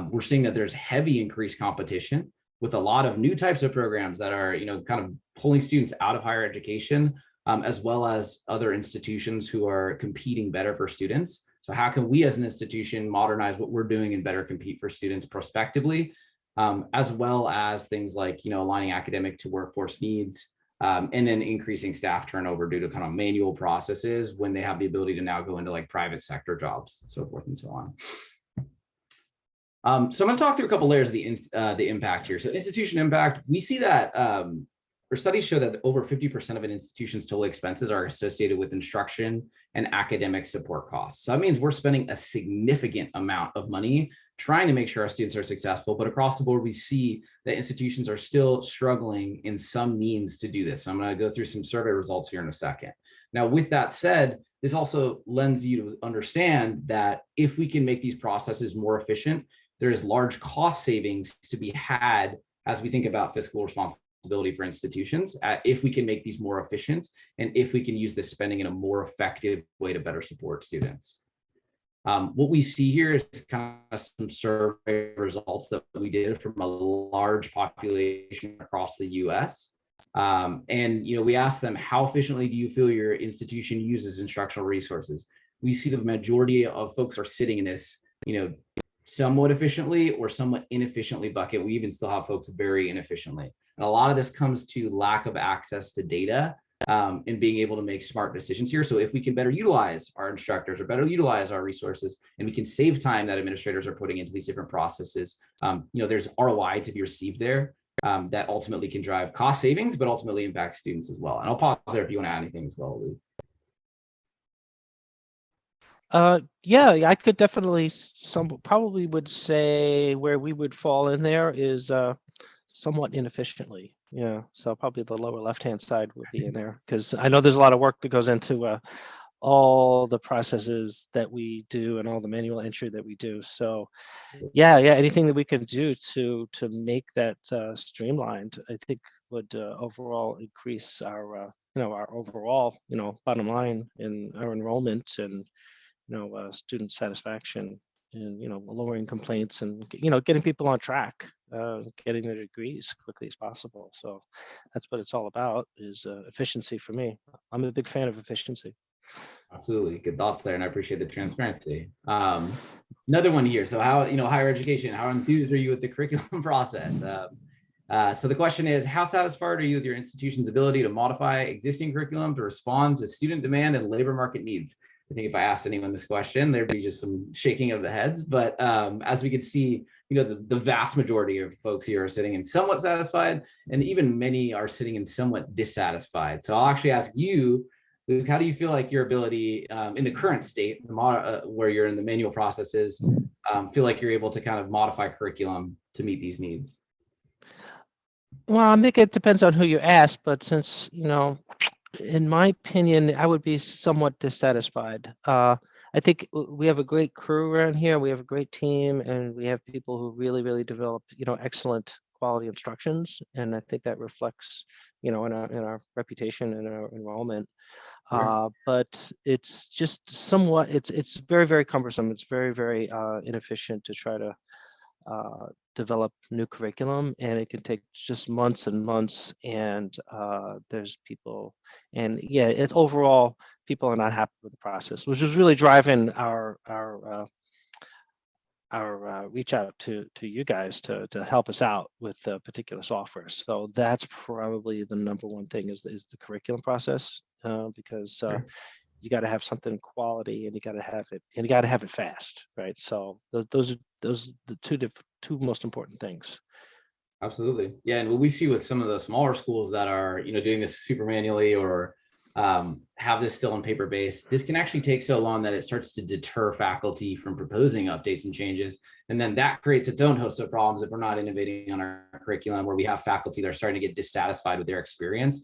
We're seeing that there's heavy increased competition with a lot of new types of programs that are, kind of pulling students out of higher education, as well as other institutions who are competing better for students. So how can we as an institution modernize what we're doing and better compete for students prospectively, as well as things like, aligning academic to workforce needs, and then increasing staff turnover due to kind of manual processes when they have the ability to now go into like private sector jobs, so forth and so on. So I'm going to talk through a couple layers of the impact here. So institution impact, we see that or studies show that over 50% of an institution's total expenses are associated with instruction and academic support costs. So that means we're spending a significant amount of money trying to make sure our students are successful, but across the board, we see that institutions are still struggling in some means to do this. So I'm going to go through some survey results here in a second. Now, with that said, this also lends you to understand that if we can make these processes more efficient, there is large cost savings to be had as we think about fiscal responsibility for institutions, if we can make these more efficient and if we can use this spending in a more effective way to better support students. What we see here is kind of some survey results that we did from a large population across the US. And we asked them, how efficiently do you feel your institution uses instructional resources? We see the majority of folks are sitting in this, somewhat efficiently or somewhat inefficiently bucket. We even still have folks very inefficiently. And a lot of this comes to lack of access to data and being able to make smart decisions here. So if we can better utilize our instructors or better utilize our resources, and we can save time that administrators are putting into these different processes, there's ROI to be received there that ultimately can drive cost savings, but ultimately impact students as well. And I'll pause there if you want to add anything as well, Luke. Yeah, I could definitely probably would say where we would fall in there is somewhat inefficiently. Yeah, so probably the lower left-hand side would be in there, because I know there's a lot of work that goes into all the processes that we do and all the manual entry that we do. So yeah, anything that we can do to make that streamlined, I think would overall increase our our overall bottom line in our enrollment and student satisfaction, and lowering complaints and getting people on track, getting their degrees quickly as possible. So that's what it's all about, is efficiency for me. I'm a big fan of efficiency. Absolutely, good thoughts there, and I appreciate the transparency. Another one here. So how higher education, how enthused are you with the curriculum process? So the question is, how satisfied are you with your institution's ability to modify existing curriculum to respond to student demand and labor market needs? I think if I asked anyone this question, there'd be just some shaking of the heads. But as we could see, the vast majority of folks here are sitting in somewhat satisfied, and even many are sitting in somewhat dissatisfied. So I'll actually ask you, Luke, how do you feel like your ability in the current state, where you're in the manual processes, feel like you're able to kind of modify curriculum to meet these needs? Well, I think it depends on who you ask, but since, in my opinion, I would be somewhat dissatisfied. I think we have a great crew around here. We have a great team, and we have people who really, really develop, excellent quality instructions, and I think that reflects, in our reputation and our enrollment. Sure. But it's just somewhat, it's very, very cumbersome. It's very, very inefficient to try to develop new curriculum, and it can take just months and months. And there's people, and yeah, it's overall people are not happy with the process, which is really driving our reach out to you guys to help us out with particular software. So that's probably the number one thing is the curriculum process, because Sure. you got to have something quality, and you got to have it fast, right? So those are the two most important things. Absolutely. Yeah. And what we see with some of the smaller schools that are, doing this super manually or have this still on paper based, this can actually take so long that it starts to deter faculty from proposing updates and changes. And then that creates its own host of problems if we're not innovating on our curriculum, where we have faculty that are starting to get dissatisfied with their experience.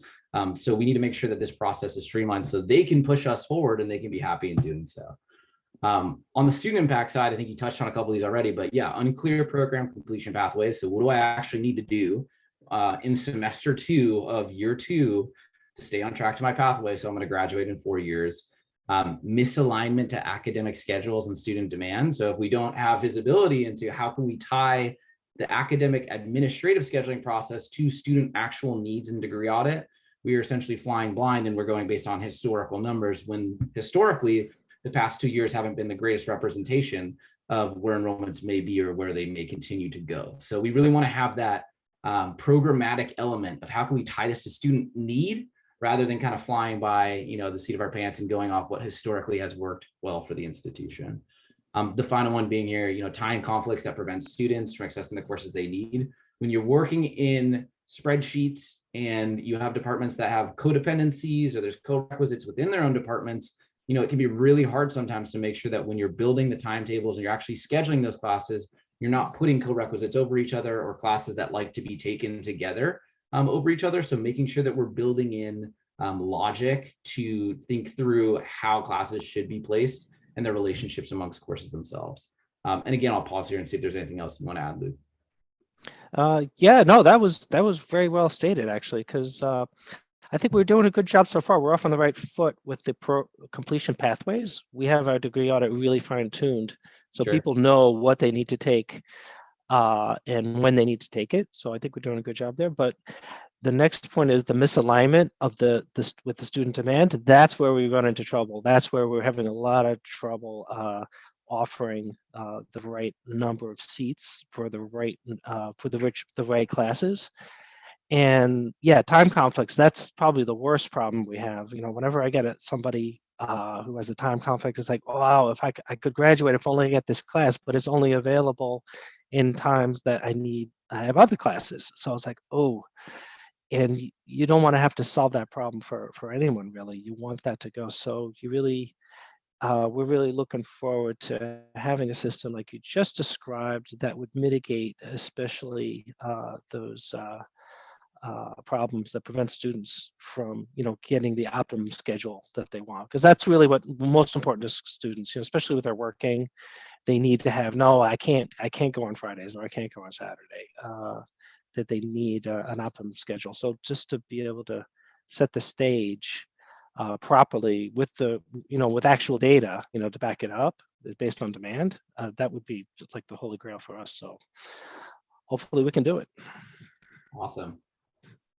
So we need to make sure that this process is streamlined so they can push us forward and they can be happy in doing so. On the student impact side, I think you touched on a couple of these already, but yeah, unclear program completion pathways. So what do I actually need to do in semester 2 of year 2 to stay on track to my pathway? So I'm going to graduate in 4 years. Misalignment to academic schedules and student demand. So if we don't have visibility into how can we tie the academic administrative scheduling process to student actual needs and degree audit, we are essentially flying blind, and we're going based on historical numbers, when historically the past 2 years haven't been the greatest representation of where enrollments may be or where they may continue to go. So we really want to have that programmatic element of how can we tie this to student need rather than kind of flying by, the seat of our pants and going off what historically has worked well for the institution. The final one being here, tying conflicts that prevent students from accessing the courses they need. When you're working in spreadsheets and you have departments that have codependencies or there's co-requisites within their own departments, it can be really hard sometimes to make sure that when you're building the timetables and you're actually scheduling those classes, you're not putting co-requisites over each other or classes that like to be taken together over each other. So making sure that we're building in logic to think through how classes should be placed and their relationships amongst courses themselves. And again, I'll pause here and see if there's anything else you want to add, Luke. Yeah, no, that was very well stated, actually, because I think we're doing a good job so far. We're off on the right foot with the completion pathways. We have our degree audit really fine-tuned, so Sure. people know what they need to take and when they need to take it. So I think we're doing a good job there. But the next point is the misalignment of with the student demand. That's where we run into trouble. That's where we're having a lot of trouble offering the right number of seats for the right classes. And yeah, time conflicts, that's probably the worst problem we have. Whenever I get somebody who has a time conflict, it's like, oh, wow, if I could graduate if only I get this class, but it's only available in times that I have other classes. So it's like, oh, and you don't want to have to solve that problem for anyone, really. You want that to go. So we're really looking forward to having a system like you just described that would mitigate especially those problems that prevent students from, getting the optimum schedule that they want. Because that's really what most important to students, especially with their working, they need to have, no, I can't go on Fridays or I can't go on Saturday, that they need an optimum schedule. So just to be able to set the stage properly with with actual data, to back it up based on demand, that would be just like the holy grail for us. So hopefully we can do it. Awesome.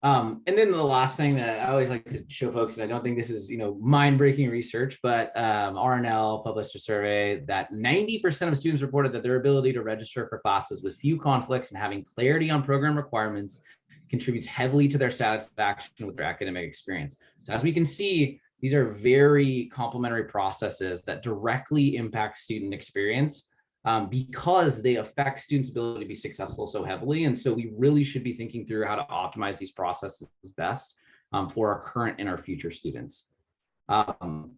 And then the last thing that I always like to show folks, and I don't think this is, mind-breaking research, but RNL published a survey that 90% of students reported that their ability to register for classes with few conflicts and having clarity on program requirements contributes heavily to their satisfaction with their academic experience. So as we can see, these are very complementary processes that directly impact student experience because they affect students' ability to be successful so heavily. And so we really should be thinking through how to optimize these processes best for our current and our future students. I'm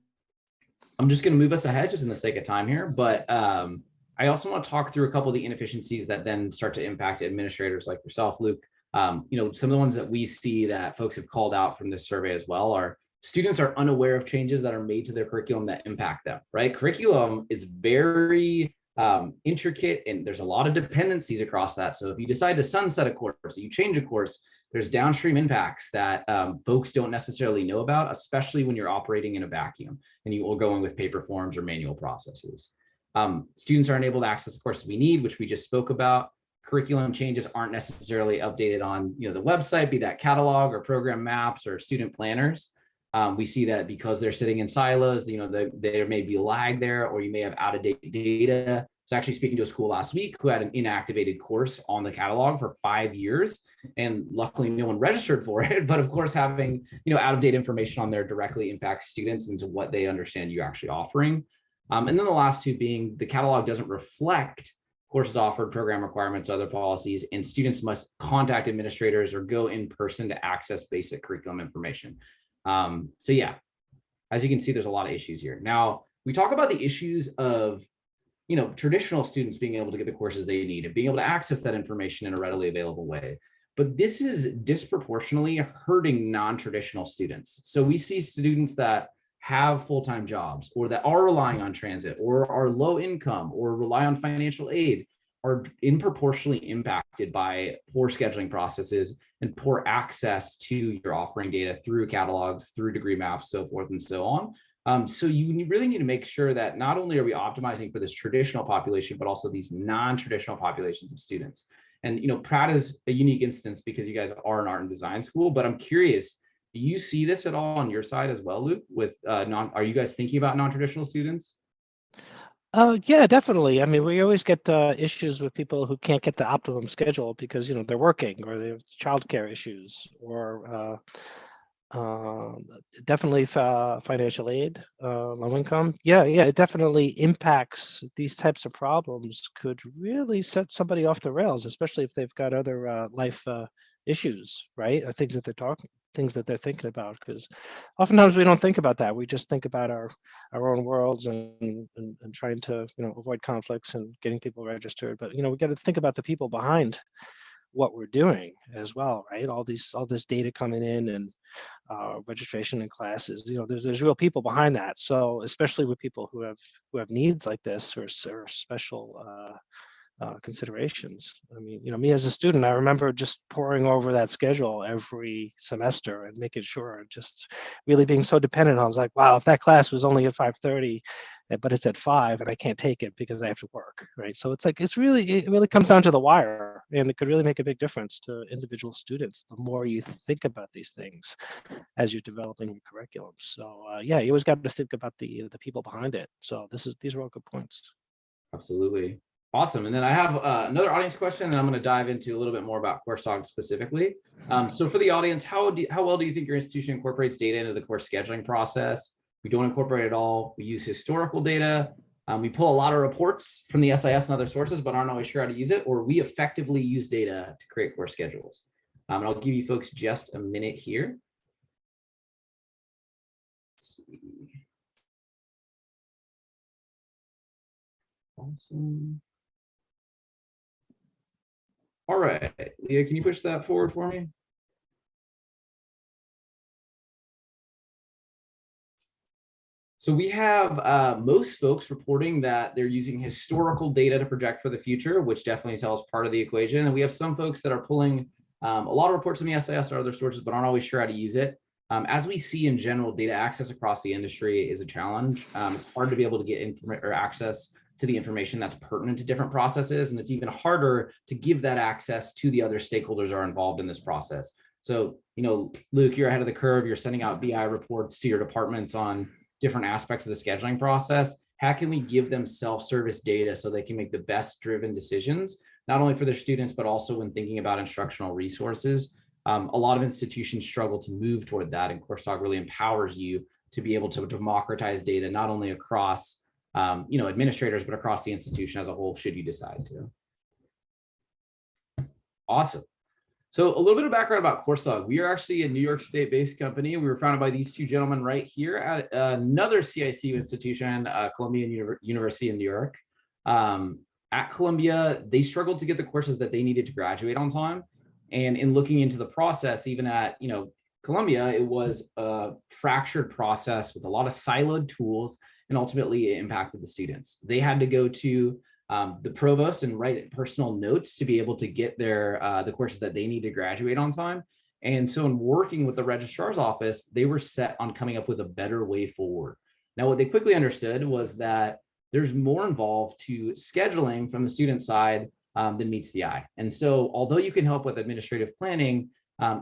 just going to move us ahead just in the sake of time here, but I also want to talk through a couple of the inefficiencies that then start to impact administrators like yourself, Luke. Some of the ones that we see that folks have called out from this survey as well are students are unaware of changes that are made to their curriculum that impact them, right? Curriculum is very intricate, and there's a lot of dependencies across that. So if you decide to sunset a course, or you change a course, there's downstream impacts that folks don't necessarily know about, especially when you're operating in a vacuum and you are going with paper forms or manual processes. Students aren't able to access the courses we need, which we just spoke about. Curriculum changes aren't necessarily updated on the website, be that catalog or program maps or student planners. We see that because they're sitting in silos, there may be a lag there, or you may have out-of-date data. I was actually speaking to a school last week who had an inactivated course on the catalog for 5 years, and luckily no one registered for it. But of course, having out-of-date information on there directly impacts students into what they understand you actually offering. And then the last two being the catalog doesn't reflect courses offered, program requirements, other policies, and students must contact administrators or go in person to access basic curriculum information. So yeah, as you can see, there's a lot of issues here. Now, we talk about the issues of traditional students being able to get the courses they need and being able to access that information in a readily available way. But this is disproportionately hurting non-traditional students. So we see students that have full-time jobs, or that are relying on transit, or are low income, or rely on financial aid, are disproportionately impacted by poor scheduling processes and poor access to your offering data through catalogs, through degree maps, so forth and so on. So you really need to make sure that not only are we optimizing for this traditional population, but also these non-traditional populations of students. And Pratt is a unique instance because you guys are an art and design school, but I'm curious, do you see this at all on your side as well, Luke? With are you guys thinking about non-traditional students? Yeah, definitely. I mean, we always get issues with people who can't get the optimum schedule because they're working, or they have childcare issues, or definitely financial aid, low income. Yeah, it definitely impacts. These types of problems could really set somebody off the rails, especially if they've got other life issues, right? Or things that they're thinking about, because oftentimes we don't think about that. We just think about our own worlds and trying to avoid conflicts and getting people registered. But we got to think about the people behind what we're doing as well, right? All this data coming in, and registration in classes. There's real people behind that. So especially with people who have needs like this, or special considerations. I mean, me as a student, I remember just poring over that schedule every semester and making sure, just really being so dependent on. I was like, wow, if that class was only at 5:30, but it's at 5 and I can't take it because I have to work, right? So it's like, it really comes down to the wire, and it could really make a big difference to individual students the more you think about these things as you're developing your curriculum. So yeah, you always got to think about the people behind it. So these are all good points. Absolutely. Awesome. And then I have another audience question, and I'm going to dive into a little bit more about Coursedog specifically. So for the audience, how well do you think your institution incorporates data into the course scheduling process? We don't incorporate it all. We use historical data. We pull a lot of reports from the SIS and other sources, but aren't always sure how to use it, or we effectively use data to create course schedules. And I'll give you folks just a minute here. Let's see. Awesome. All right, Leah, can you push that forward for me? So we have most folks reporting that they're using historical data to project for the future, which definitely tells part of the equation. And we have some folks that are pulling a lot of reports from the SIS or other sources, but aren't always sure how to use it. As we see in general, data access across the industry is a challenge. It's hard to be able to get access to the information that's pertinent to different processes. And it's even harder to give that access to the other stakeholders are involved in this process. So, Luke, you're ahead of the curve. You're sending out BI reports to your departments on different aspects of the scheduling process. How can we give them self-service data so they can make the best driven decisions, not only for their students, but also when thinking about instructional resources? A lot of institutions struggle to move toward that, and Coursedog really empowers you to be able to democratize data, not only across administrators, but across the institution as a whole, should you decide to. Awesome. So a little bit of background about Coursedog. We are actually a New York State-based company. We were founded by these two gentlemen right here at another CICU institution, Columbia University in New York. At Columbia, they struggled to get the courses that they needed to graduate on time. And in looking into the process, even at Columbia, it was a fractured process with a lot of siloed tools, and ultimately it impacted the students. They had to go to the provost and write personal notes to be able to get their the courses that they need to graduate on time. And so in working with the registrar's office, they were set on coming up with a better way forward. Now, what they quickly understood was that there's more involved to scheduling from the student side than meets the eye. And so although you can help with administrative planning,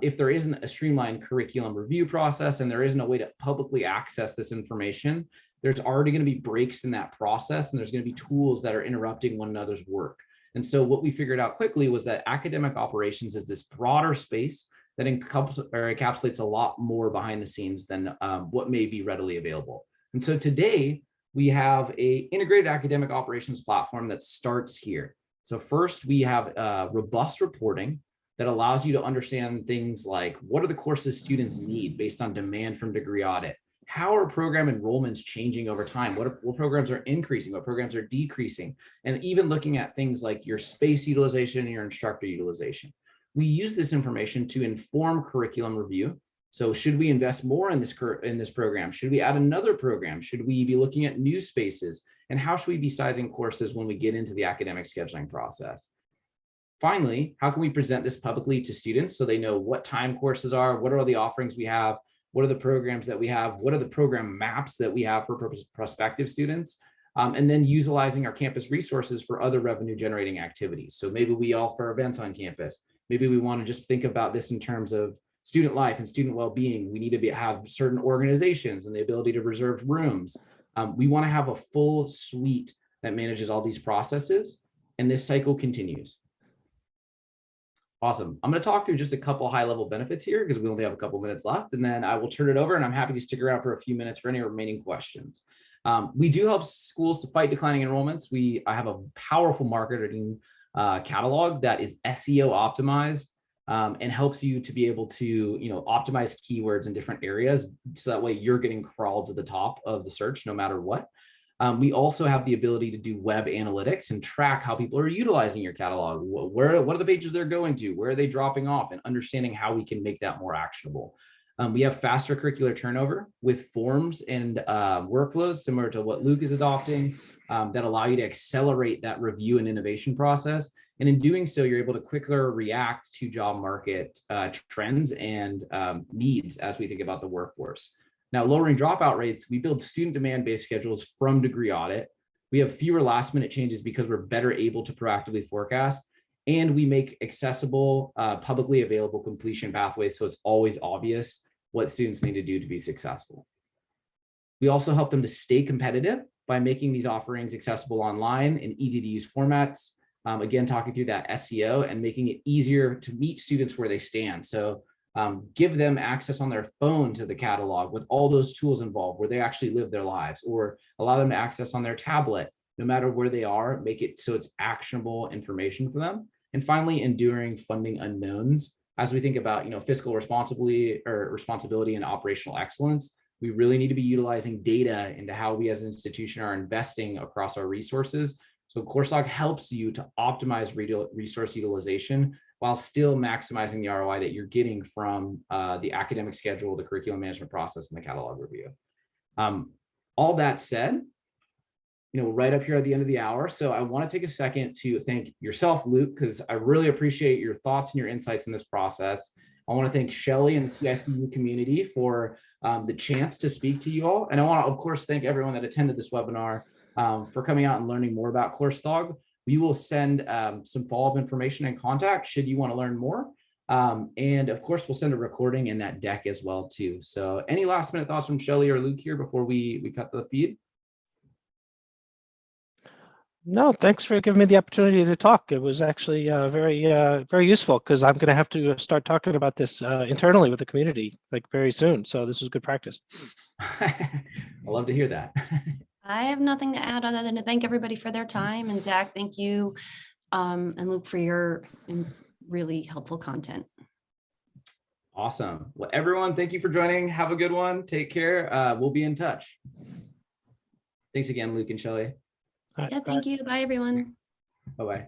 if there isn't a streamlined curriculum review process and there isn't a way to publicly access this information, there's already going to be breaks in that process, and there's going to be tools that are interrupting one another's work. And so what we figured out quickly was that academic operations is this broader space that encapsulates a lot more behind the scenes than what may be readily available. And so today we have a integrated academic operations platform that starts here. So first we have robust reporting that allows you to understand things like, what are the courses students need based on demand from degree audit? How are program enrollments changing over time? What programs are increasing? What programs are decreasing? And even looking at things like your space utilization and your instructor utilization. We use this information to inform curriculum review. So should we invest more in this program? Should we add another program? Should we be looking at new spaces? And how should we be sizing courses when we get into the academic scheduling process? Finally, how can we present this publicly to students so they know what time courses are, what are all the offerings we have, what are the programs that we have, what are the program maps that we have for prospective students, and then utilizing our campus resources for other revenue generating activities. So maybe we offer events on campus. Maybe we want to just think about this in terms of student life and student well-being. We need to have certain organizations and the ability to reserve rooms. We want to have a full suite that manages all these processes, and this cycle continues. Awesome. I'm going to talk through just a couple high-level benefits here because we only have a couple minutes left, and then I will turn it over, and I'm happy to stick around for a few minutes for any remaining questions. We do help schools to fight declining enrollments. I have a powerful marketing catalog that is SEO optimized and helps you to be able to, optimize keywords in different areas. So that way you're getting crawled to the top of the search no matter what. We also have the ability to do web analytics and track how people are utilizing your catalog. What are the pages they're going to? Where are they dropping off? And understanding how we can make that more actionable. We have faster curricular turnover with forms and workflows similar to what Luke is adopting that allow you to accelerate that review and innovation process. And in doing so, you're able to quicker react to job market trends and needs as we think about the workforce. Now, lowering dropout rates, we build student demand-based schedules from degree audit. We have fewer last-minute changes because we're better able to proactively forecast, and we make accessible, publicly available completion pathways so it's always obvious what students need to do to be successful. We also help them to stay competitive by making these offerings accessible online in easy-to-use formats. Again, talking through that SEO and making it easier to meet students where they stand. So give them access on their phone to the catalog with all those tools involved where they actually live their lives, or allow them to access on their tablet, no matter where they are, make it so it's actionable information for them. And finally, enduring funding unknowns. As we think about, fiscal responsibility and operational excellence, we really need to be utilizing data into how we as an institution are investing across our resources. So Coursedog helps you to optimize resource utilization while still maximizing the ROI that you're getting from the academic schedule, the curriculum management process, and the catalog review. All that said, right up here at the end of the hour. So I want to take a second to thank yourself, Luke, because I really appreciate your thoughts and your insights in this process. I want to thank Shelly and the CICU community for the chance to speak to you all. And I want to, of course, thank everyone that attended this webinar for coming out and learning more about Coursedog. We will send some follow-up information and contact should you want to learn more. And of course, we'll send a recording in that deck as well, too. So any last minute thoughts from Shelly or Luke here before we cut the feed? No, thanks for giving me the opportunity to talk. It was actually very useful because I'm going to have to start talking about this internally with the community very soon. So this is good practice. I love to hear that. I have nothing to add other than to thank everybody for their time. And Zach, thank you. And Luke for your really helpful content. Awesome. Well, everyone, thank you for joining. Have a good one. Take care. We'll be in touch. Thanks again, Luke and Shelly. Yeah, thank you. Bye, everyone. Bye-bye.